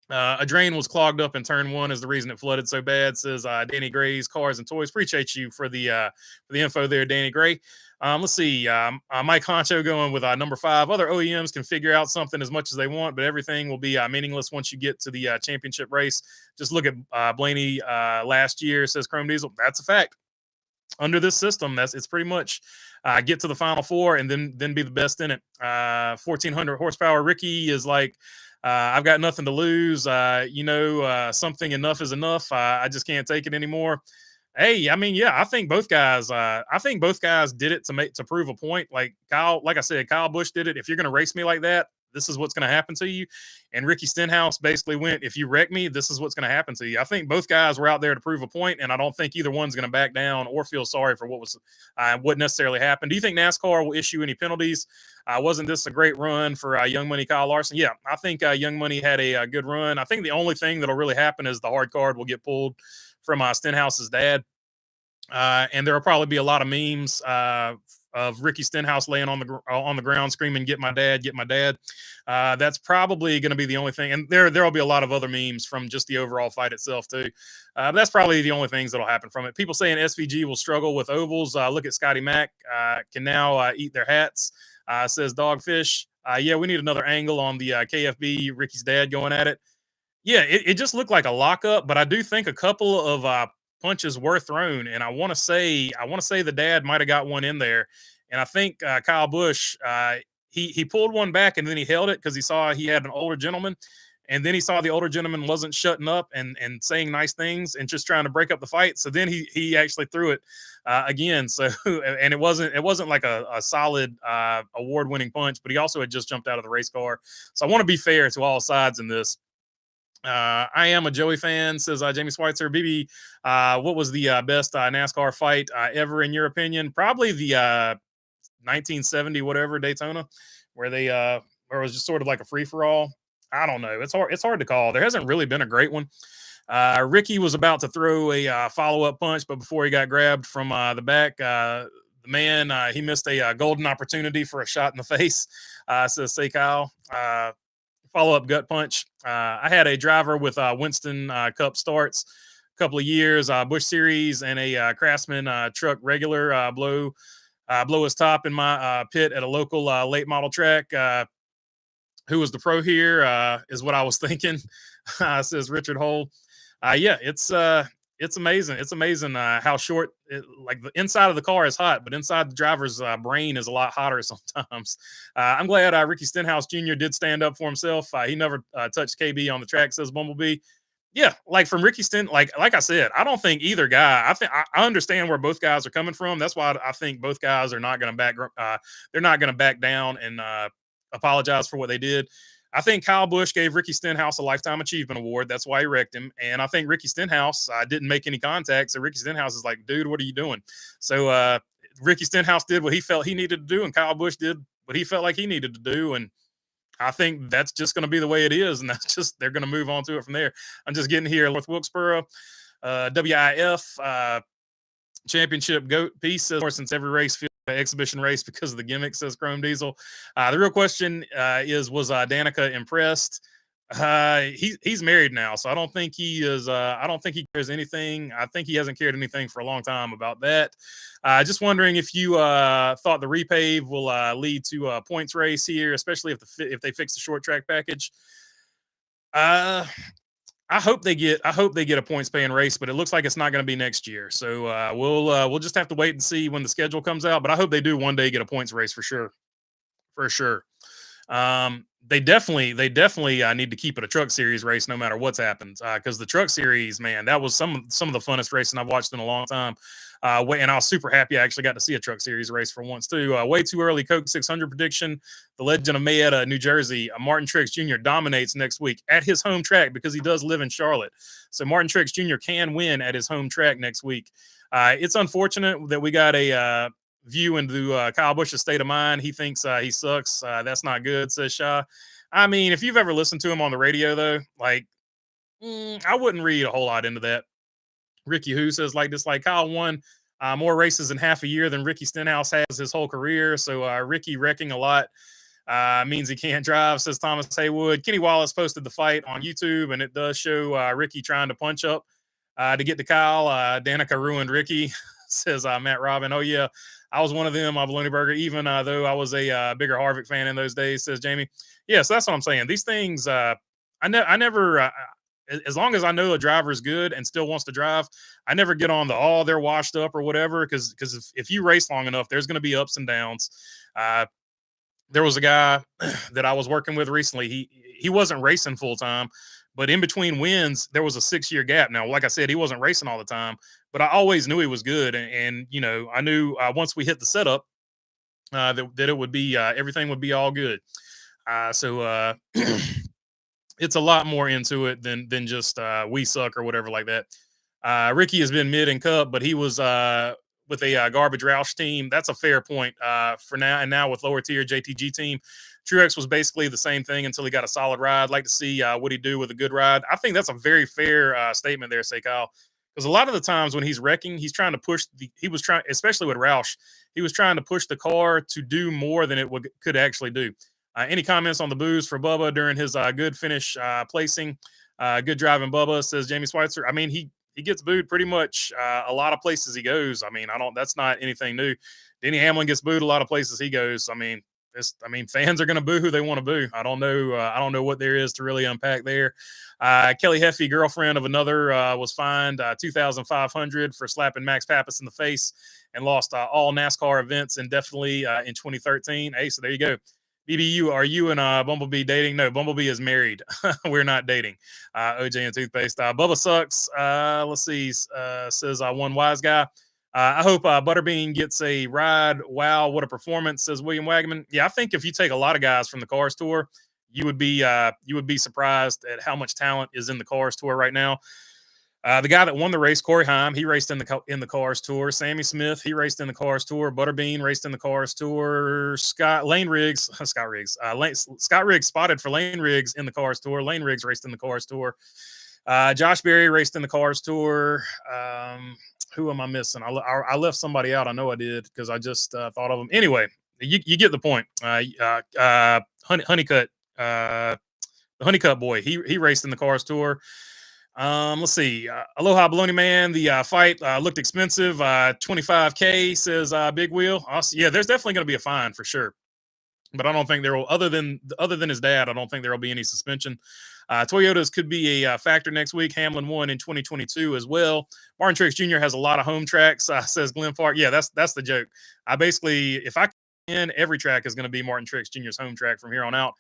A drain was clogged up in turn 1 is the reason it flooded so bad, says Danny Gray's Cars and Toys. Appreciate you for the info there, Danny Gray. Let's see. Mike Honcho going with number 5. Other OEMs can figure out something as much as they want, but everything will be meaningless once you get to the championship race. Just look at Blaney last year, says Chrome Diesel. That's a fact. Under this system, it's pretty much get to the final 4 and then be the best in it. 1,400 horsepower. Ricky is like, I've got nothing to lose. Something enough is enough. I just can't take it anymore. Hey, I mean, yeah, I think both guys did it to prove a point. Like I said, Kyle Busch did it. If you're going to race me like that, this is what's going to happen to you. And Ricky Stenhouse basically went, if you wreck me, this is what's going to happen to you. I think both guys were out there to prove a point, and I don't think either one's going to back down or feel sorry for what necessarily happened. Do you think NASCAR will issue any penalties? Wasn't this a great run for Young Money Kyle Larson? Yeah, I think Young Money had a good run. I think the only thing that'll really happen is the hard card will get pulled from Stenhouse's dad. And there will probably be a lot of memes of Ricky Stenhouse laying on the ground screaming, "Get my dad! Get my dad!" That's probably going to be the only thing. And there will be a lot of other memes from just the overall fight itself too. But that's probably the only things that'll happen from it. People saying SVG will struggle with ovals. Look at Scotty Mack, can now eat their hats. Says Dogfish. Yeah, we need another angle on the KFB Ricky's dad going at it. Yeah, it just looked like a lockup, but I do think a couple of punches were thrown, and I want to say the dad might have got one in there, and I think Kyle Busch he pulled one back and then he held it because he saw he had an older gentleman, and then he saw the older gentleman wasn't shutting up and saying nice things and just trying to break up the fight, so then he actually threw it again. So and it wasn't like a solid award-winning punch, but he also had just jumped out of the race car. So I want to be fair to all sides in this. I am a Joey fan, says Jamie Schweitzer. BB, what was the best NASCAR fight ever in your opinion? Probably the 1970 whatever Daytona, where where it was just sort of like a free for all. I don't know. It's hard to call. There hasn't really been a great one. Ricky was about to throw a follow up punch, but before he got grabbed from the back, the man he missed a golden opportunity for a shot in the face. Says Say Kyle. Follow-up gut punch. I had a driver with Winston Cup starts a couple of years, Busch Series, and a Craftsman truck regular blow his top in my pit at a local late model track. Who was the pro here is what I was thinking, says Richard Hole. Yeah, it's amazing. It's amazing how short, like the inside of the car is hot, but inside the driver's brain is a lot hotter sometimes. I'm glad Ricky Stenhouse Jr. did stand up for himself. He never touched KB on the track, says Bumblebee. Yeah, like from Ricky like I said, I don't think either guy. I understand where both guys are coming from. That's why I think both guys are not going to back. They're not going to back down and apologize for what they did. I think Kyle Busch gave Ricky Stenhouse a Lifetime Achievement Award. That's why he wrecked him. And I think Ricky Stenhouse didn't make any contact. So Ricky Stenhouse is like, dude, what are you doing? So Ricky Stenhouse did what he felt he needed to do, and Kyle Busch did what he felt like he needed to do. And I think that's just going to be the way it is. And that's just, they're going to move on to it from there. I'm just getting here with Wilkesboro, WIF, championship GOAT piece, says, since every race feels like an exhibition race because of the gimmick, says Chrome Diesel. The real question is, was Danica impressed? He's married now, so I don't think he is. I don't think he cares anything. I think he hasn't cared anything for a long time about that. Just wondering if you thought the repave will lead to a points race here, especially if they fix the short track package. I hope they get a points paying race, but it looks like it's not going to be next year. So we'll just have to wait and see when the schedule comes out. But I hope they do one day get a points race for sure. For sure. They definitely need to keep it a truck series race no matter what's happened. Because the truck series, man, that was some of the funnest racing I've watched in a long time. And I was super happy I actually got to see a truck series race for once too. Way too early Coke 600 prediction. The legend of Mayetta, New Jersey, Martin Truex Jr. dominates next week at his home track because he does live in Charlotte. So Martin Truex Jr. can win at his home track next week. It's unfortunate that we got a view into Kyle Busch's state of mind. He thinks he sucks. That's not good, says Shaw. I mean, if you've ever listened to him on the radio, though, like, I wouldn't read a whole lot into that. Ricky Who says, like this, like Kyle won more races in half a year than Ricky Stenhouse has his whole career. So Ricky wrecking a lot means he can't drive, says Thomas Haywood. Kenny Wallace posted the fight on YouTube, and it does show Ricky trying to punch up to get to Kyle. Danica ruined Ricky, says Matt Robin. Oh, yeah. I was one of them, Baloney Burger, even though I was a bigger Harvick fan in those days, says Jamie. Yeah, so that's what I'm saying. These things, I never, as long as I know a driver is good and still wants to drive, I never get on the, they're washed up or whatever, because if you race long enough, there's going to be ups and downs. There was a guy that I was working with recently. He wasn't racing full time, but in between wins, there was a 6-year gap. Now, like I said, he wasn't racing all the time, but I always knew he was good. And you know, I knew once we hit the setup that it would be, everything would be all good. So it's a lot more into it than just we suck or whatever like that. Ricky has been mid in Cup, but he was with a garbage Roush team. That's a fair point for now. And now with lower tier JTG team, Truex was basically the same thing until he got a solid ride. Like to see what he do with a good ride. I think that's a very fair statement there, say Kyle. Because a lot of the times when he's wrecking, he's trying to push he was trying, especially with Roush, he was trying to push the car to do more than could actually do. Any comments on the booze for Bubba during his good finish placing? Good driving, Bubba, says Jamie Schweitzer. I mean, he gets booed pretty much a lot of places he goes. I mean, I don't. That's not anything new. Denny Hamlin gets booed a lot of places he goes. I mean, fans are going to boo who they want to boo. I don't know. I don't know what there is to really unpack there. Kelly Heffy, girlfriend of another, was fined $2,500 for slapping Max Pappas in the face and lost all NASCAR events indefinitely in 2013. Hey, so there you go. BBU, are you and Bumblebee dating? No, Bumblebee is married. We're not dating. OJ and Toothpaste. Bubba sucks. Let's see. Says one wise guy. I hope Butterbean gets a ride. Wow, what a performance, says William Wagman. Yeah, I think if you take a lot of guys from the Cars Tour, you would be surprised at how much talent is in the Cars Tour right now. The guy that won the race, Corey Heim, he raced in the Cars Tour. Sammy Smith, he raced in the Cars Tour. Butterbean raced in the Cars Tour. Scott Riggs spotted for Lane Riggs in the Cars Tour. Lane Riggs raced in the Cars Tour. Josh Berry raced in the Cars Tour. Who am I missing? I left somebody out. I know I did because I just thought of them. Anyway, you get the point. Honeycutt, the Honeycutt boy, he raced in the Cars Tour. Let's see. Aloha Baloney Man. The fight looked expensive. $25K, says Big Wheel. Yeah, there's definitely going to be a fine for sure. But I don't think there will, other than his dad, I don't think there will be any suspension. Toyotas could be a factor next week. Hamlin won in 2022 as well. Martin Truex Jr. has a lot of home tracks, says Glenn Fark. Yeah, that's the joke. I basically, if I can, every track is going to be Martin Truex Jr.'s home track from here on out.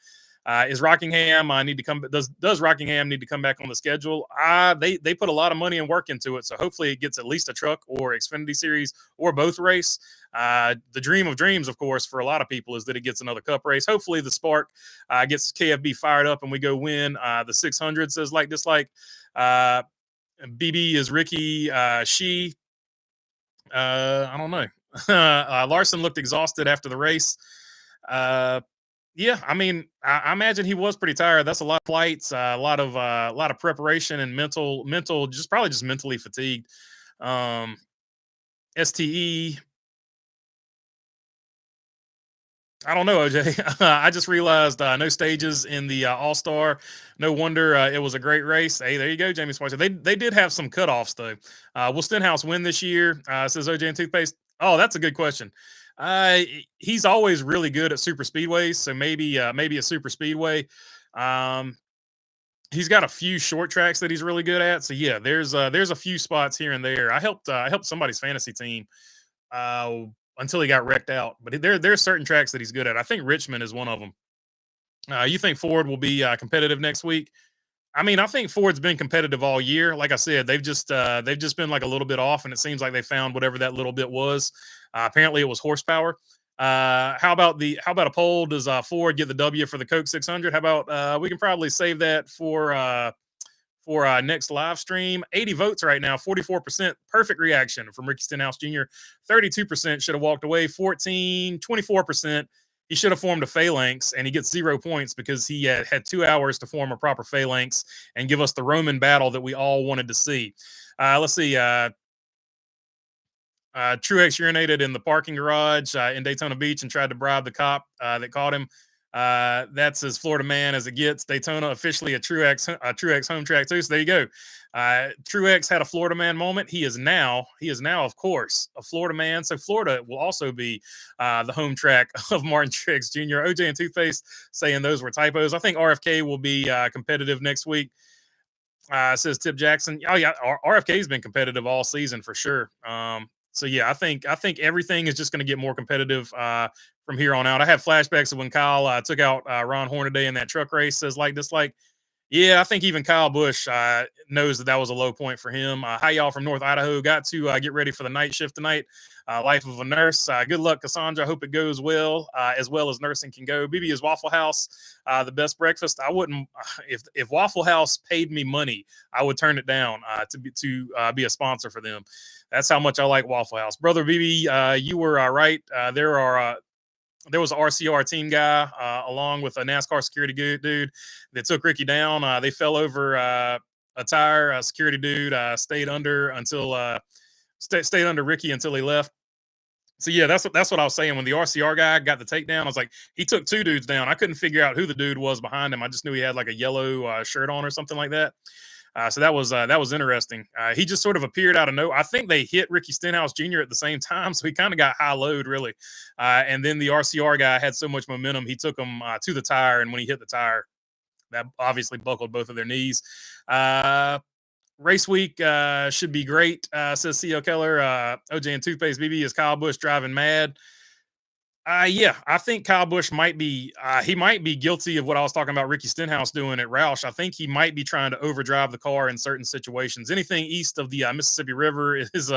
Is Rockingham need to come? Does Rockingham need to come back on the schedule? They put a lot of money and work into it, so hopefully it gets at least a truck or Xfinity Series or both race. The dream of dreams, of course, for a lot of people is that it gets another Cup race. Hopefully the spark gets KFB fired up and we go win the 600. Says like dislike. BB is Ricky. I don't know. Larson looked exhausted after the race. Yeah, I mean, I imagine he was pretty tired. That's a lot of flights, a lot of preparation and mental, just probably just mentally fatigued. STE. I don't know, OJ. I just realized no stages in the All Star. No wonder it was a great race. Hey, there you go, Jamie Schweitzer. They did have some cutoffs though. Will Stenhouse win this year? Says OJ and Toothpaste. Oh, that's a good question. He's always really good at super speedways, so maybe a super speedway. He's got a few short tracks that he's really good at. So yeah, there's a few spots here and there. I helped somebody's fantasy team until he got wrecked out. But there's certain tracks that he's good at. I think Richmond is one of them. You think Ford will be competitive next week? I mean, I think Ford's been competitive all year. Like I said, they've just been like a little bit off, and it seems like they found whatever that little bit was. Apparently, it was horsepower. How about a poll? Does Ford get the W for the Coke 600? How about we can probably save that for next live stream. 80 votes right now, 44%. Perfect reaction from Ricky Stenhouse Jr. 32% should have walked away. 24%. He should have formed a phalanx, and he gets 0 points because he had 2 hours to form a proper phalanx and give us the Roman battle that we all wanted to see. Let's see. Truex urinated in the parking garage in Daytona Beach and tried to bribe the cop that caught him. That's as Florida man as it gets. Daytona officially a Truex home track too. So there you go. Truex had a Florida man moment. He is now, of course, a Florida man. So Florida will also be the home track of Martin Truex Jr. OJ and Toothpaste saying those were typos. I think RFK will be competitive next week. Says Tip Jackson. Oh yeah, RFK's been competitive all season for sure. So yeah, I think everything is just going to get more competitive from here on out. I have flashbacks of when Kyle took out Ron Hornaday in that truck race. Says like dislike. Yeah, I think even Kyle Busch knows that that was a low point for him. Hi, y'all from North Idaho. Got to get ready for the night shift tonight. Life of a nurse. Good luck, Cassandra. Hope it goes well as nursing can go. BB is Waffle House, the best breakfast. I wouldn't if Waffle House paid me money, I would turn it down to be a sponsor for them. That's how much I like Waffle House, brother BB. You were right. There was an RCR team guy along with a NASCAR security dude that took Ricky down. They fell over a tire. A security dude stayed under stayed under Ricky until he left. So yeah, that's what I was saying. When the RCR guy got the takedown, I was like, he took two dudes down. I couldn't figure out who the dude was behind him. I just knew he had like a yellow shirt on or something like that. So that was interesting. He just sort of appeared out of nowhere. I think they hit Ricky Stenhouse Jr. at the same time, so he kind of got high load really. And then the RCR guy had so much momentum, he took him to the tire, and when he hit the tire, that obviously buckled both of their knees. Race week should be great, says CL Keller. OJ and Toothpaste BB is Kyle Busch driving mad. Yeah, I think Kyle Busch might be he might be guilty of what I was talking about Ricky Stenhouse doing at Roush. I think he might be trying to overdrive the car in certain situations. Anything east of the Mississippi River is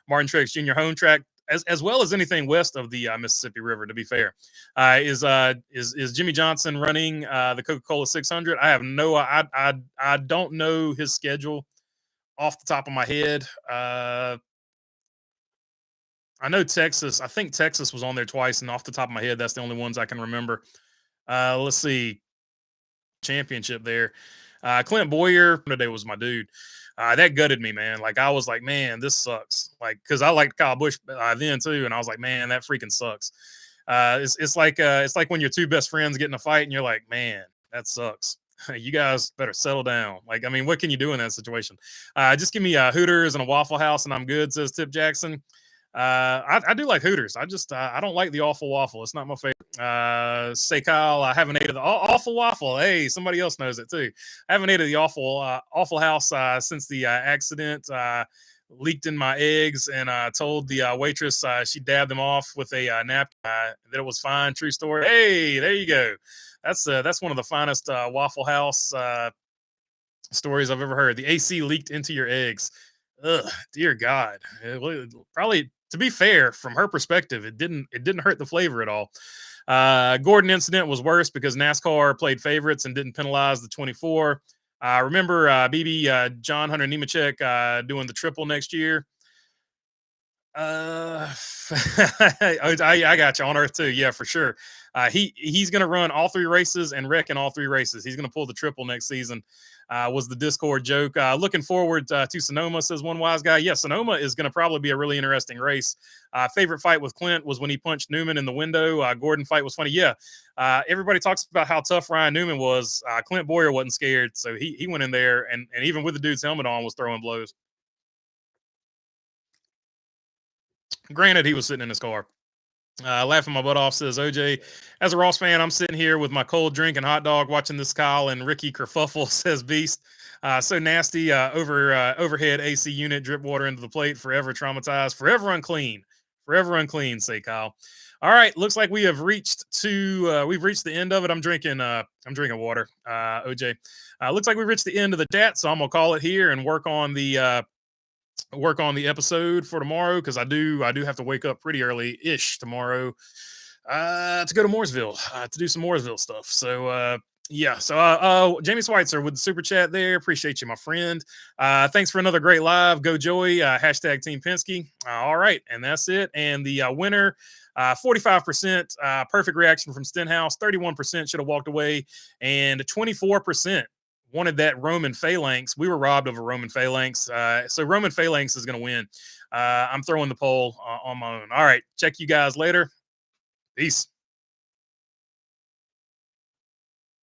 Martin Truex Jr. home track, as well as anything west of the Mississippi River. To be fair, is Jimmy Johnson running the Coca-Cola 600? I have no, I don't know his schedule off the top of my head. I know Texas. I think Texas was on there twice, and off the top of my head, that's the only ones I can remember. Let's see, championship there. Clint Boyer today was my dude. That gutted me, man. Like I was like, man, this sucks. Like because I liked Kyle Busch then too, and I was like, man, that freaking sucks. It's like when your two best friends get in a fight, and you're like, man, that sucks. You guys better settle down. Like, I mean, what can you do in that situation? Just give me Hooters and a Waffle House, and I'm good. Says Tip Jackson. I do like Hooters. I don't like the awful waffle. It's not my favorite. Say Kyle, I haven't ate of the awful waffle. Hey, somebody else knows it too. I haven't ate of the awful house since the accident. Leaked in my eggs and told the waitress she dabbed them off with a napkin that it was fine. True story. Hey, there you go. That's one of the finest Waffle House stories I've ever heard. The AC leaked into your eggs. Ugh, dear God. Probably, to be fair, from her perspective, it didn't hurt the flavor at all. Gordon incident was worse because NASCAR played favorites and didn't penalize the 24. Remember BB John Hunter Nemechek doing the triple next year. I got you on Earth too. Yeah, for sure. He's going to run all three races and wreck in all three races. He's going to pull the triple next season. Was the Discord joke. Looking forward to Sonoma, says one wise guy. Yeah, Sonoma is going to probably be a really interesting race. Favorite fight with Clint was when he punched Newman in the window. Gordon fight was funny. Yeah, everybody talks about how tough Ryan Newman was. Clint Boyer wasn't scared, so he went in there and even with the dude's helmet on was throwing blows. Granted, he was sitting in his car. Laughing my butt off, says OJ. As a Ross fan, I'm sitting here with my cold drink and hot dog watching this Kyle and Ricky kerfuffle, says Beast. So nasty. Overhead AC unit, drip water into the plate, forever traumatized, forever unclean, say Kyle. All right, looks like we have reached we've reached the end of it. I'm drinking water, OJ. Looks like we reached the end of the chat, so I'm gonna call it here and work on the episode for tomorrow because I do have to wake up pretty early ish tomorrow to go to Mooresville to do some Mooresville stuff. So yeah. So Jamie Schweitzer with the super chat there. Appreciate you, my friend. Thanks for another great live. Go Joey. Hashtag Team Penske. All right, and that's it. And the winner. 45% perfect reaction from Stenhouse. 31% should have walked away, and 24% wanted that Roman phalanx. We were robbed of a Roman phalanx. So Roman phalanx is going to win. I'm throwing the poll on my own. All right. Check you guys later. Peace.